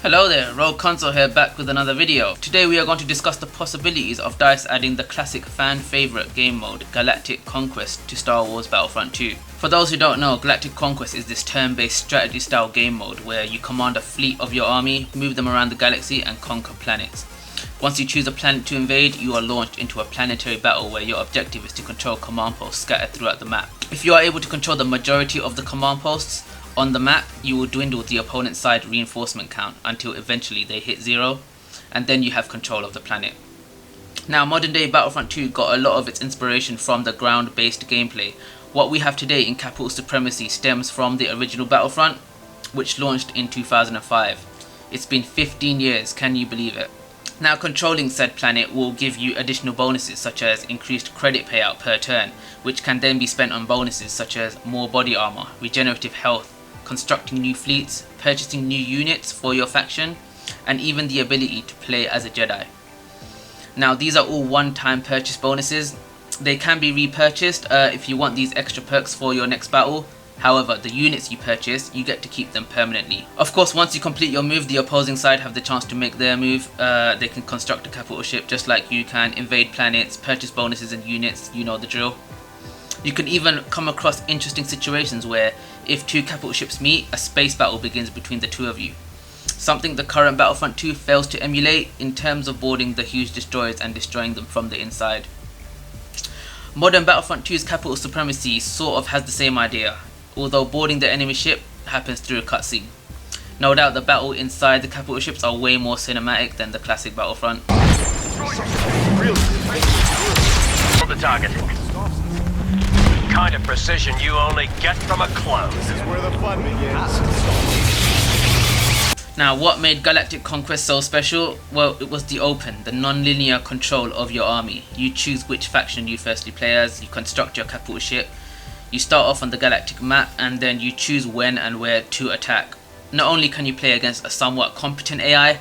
Hello there, Rogue Console here, back with another video. Today we are going to discuss the possibilities of DICE adding the classic fan favourite game mode Galactic Conquest to Star Wars Battlefront 2. For those who don't know, Galactic Conquest is this turn-based strategy style game mode where you command a fleet of your army, move them around the galaxy and conquer planets. Once you choose a planet to invade, you are launched into a planetary battle where your objective is to control command posts scattered throughout the map. If you are able to control the majority of the command posts on the map, you will dwindle the opponent's side reinforcement count until eventually they hit 0, and then you have control of the planet. Now, modern day Battlefront 2 got a lot of its inspiration from the ground based gameplay. What we have today in Capital Supremacy stems from the original Battlefront, which launched in 2005. It's been 15 years, can you believe it? Now, controlling said planet will give you additional bonuses such as increased credit payout per turn, which can then be spent on bonuses such as more body armor, regenerative health, constructing new fleets, purchasing new units for your faction, and even the ability to play as a Jedi. Now, these are all one-time purchase bonuses. They can be repurchased if you want these extra perks for your next battle. However, the units you purchase, you get to keep them permanently. Of course, once you complete your move, the opposing side have the chance to make their move. They can construct a capital ship just like you can, invade planets, purchase bonuses and units, you know the drill. You can even come across interesting situations where if two capital ships meet, a space battle begins between the two of you. Something the current Battlefront 2 fails to emulate in terms of boarding the huge destroyers and destroying them from the inside. Modern Battlefront 2's Capital Supremacy sort of has the same idea, although boarding the enemy ship happens through a cutscene. No doubt the battle inside the capital ships are way more cinematic than the classic Battlefront. The target. Kind of precision you only get from a clone. This is where the fun begins. Now, what made Galactic Conquest so special? Well, it was the open, the non-linear control of your army. You choose which faction you firstly play as, you construct your capital ship, you start off on the galactic map, and then you choose when and where to attack. Not only can you play against a somewhat competent AI,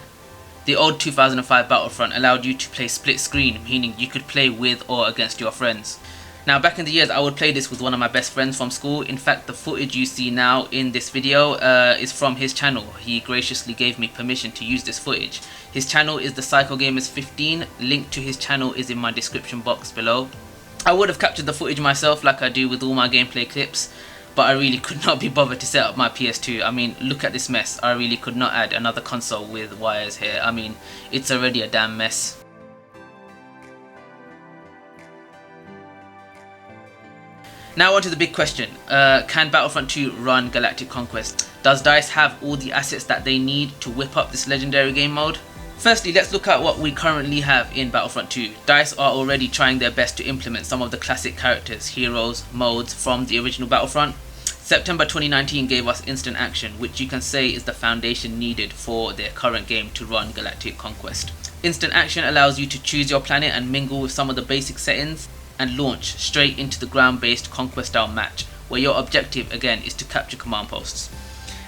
the old 2005 Battlefront allowed you to play split screen, meaning you could play with or against your friends. Now, back in the years, I would play this with one of my best friends from school. In fact, the footage you see now in this video is from his channel. He graciously gave me permission to use this footage. His channel is the PsychoGamers15. Link to his channel is in my description box below. I would have captured the footage myself like I do with all my gameplay clips, but I really could not be bothered to set up my PS2. I mean, look at this mess. I really could not add another console with wires here. I mean, it's already a damn mess. Now on to the big question, can Battlefront 2 run Galactic Conquest? Does DICE have all the assets that they need to whip up this legendary game mode? Firstly, let's look at what we currently have in Battlefront 2. DICE are already trying their best to implement some of the classic characters, heroes, modes from the original Battlefront. September 2019 gave us instant action, which you can say is the foundation needed for their current game to run Galactic Conquest. Instant action allows you to choose your planet and mingle with some of the basic settings, and launch straight into the ground-based conquest style match, where your objective again is to capture command posts.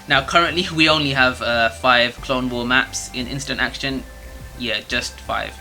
Now, currently we only have 5 Clone War maps in instant action. Yeah, just 5.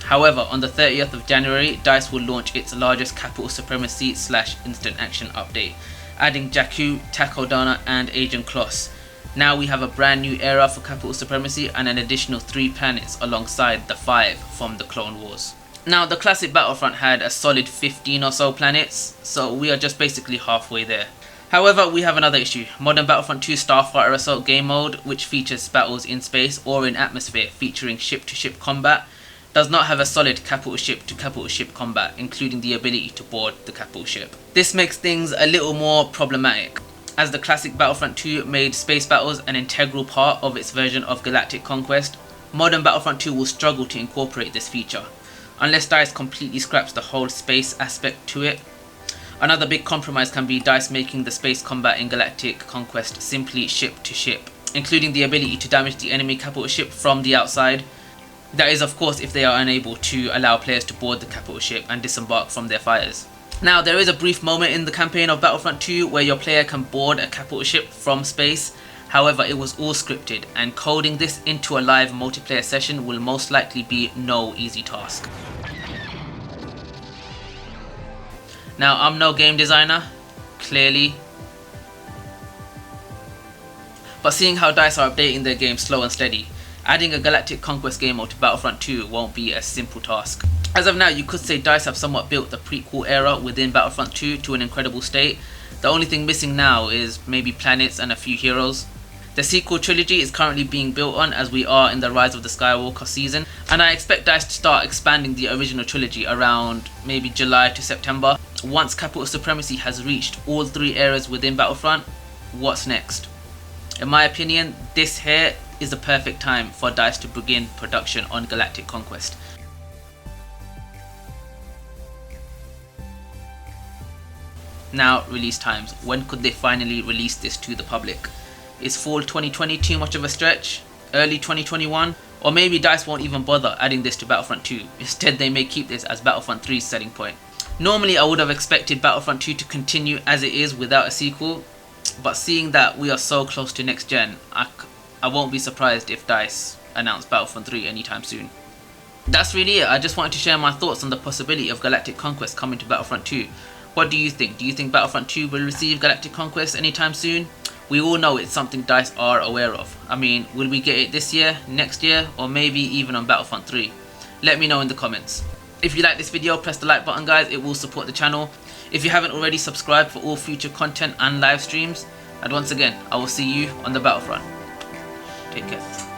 However, on the 30th of January, DICE will launch its largest Capital Supremacy / instant action update, adding Jakku, Takodana and Agent Kloss. Now we have a brand new era for Capital Supremacy and an additional 3 planets alongside the 5 from the Clone Wars. Now, the classic Battlefront had a solid 15 or so planets, so we are just basically halfway there. However, we have another issue. Modern Battlefront 2 Starfighter Assault game mode, which features battles in space or in atmosphere featuring ship-to-ship combat, does not have a solid capital ship-to-capital ship combat, including the ability to board the capital ship. This makes things a little more problematic, as the classic Battlefront 2 made space battles an integral part of its version of Galactic Conquest. Modern Battlefront 2 will struggle to incorporate this feature, unless DICE completely scraps the whole space aspect to it. Another big compromise can be DICE making the space combat in Galactic Conquest simply ship to ship, including the ability to damage the enemy capital ship from the outside. That is, of course, if they are unable to allow players to board the capital ship and disembark from their fighters. Now, there is a brief moment in the campaign of Battlefront 2 where your player can board a capital ship from space. However, it was all scripted, and coding this into a live multiplayer session will most likely be no easy task. Now, I'm no game designer, clearly, But seeing how DICE are updating their game slow and steady, adding a Galactic Conquest game mode to Battlefront 2 won't be a simple task. As of now, you could say DICE have somewhat built the prequel era within Battlefront 2 to an incredible state. The only thing missing now is maybe planets and a few heroes. The sequel trilogy is currently being built on as we are in the Rise of the Skywalker season, and I expect DICE to start expanding the original trilogy around maybe July to September. Once Capital Supremacy has reached all 3 eras within Battlefront, what's next? In my opinion, this here is the perfect time for DICE to begin production on Galactic Conquest. Now, release times. When could they finally release this to the public? Is fall 2020 too much of a stretch? Early 2021? Or maybe DICE won't even bother adding this to Battlefront 2. Instead, they may keep this as Battlefront 3's selling point. Normally, I would have expected Battlefront 2 to continue as it is without a sequel, but seeing that we are so close to next gen, I won't be surprised if DICE announce Battlefront 3 anytime soon. That's really it. I just wanted to share my thoughts on the possibility of Galactic Conquest coming to Battlefront 2. What do you think? Do you think Battlefront 2 will receive Galactic Conquest anytime soon? We all know it's something DICE are aware of. I mean, will we get it this year, next year, or maybe even on Battlefront 3? Let me know in the comments. If you like this video, press the like button guys, it will support the channel. If you haven't already, subscribe for all future content and live streams. And once again, I will see you on the Battlefront. Take care.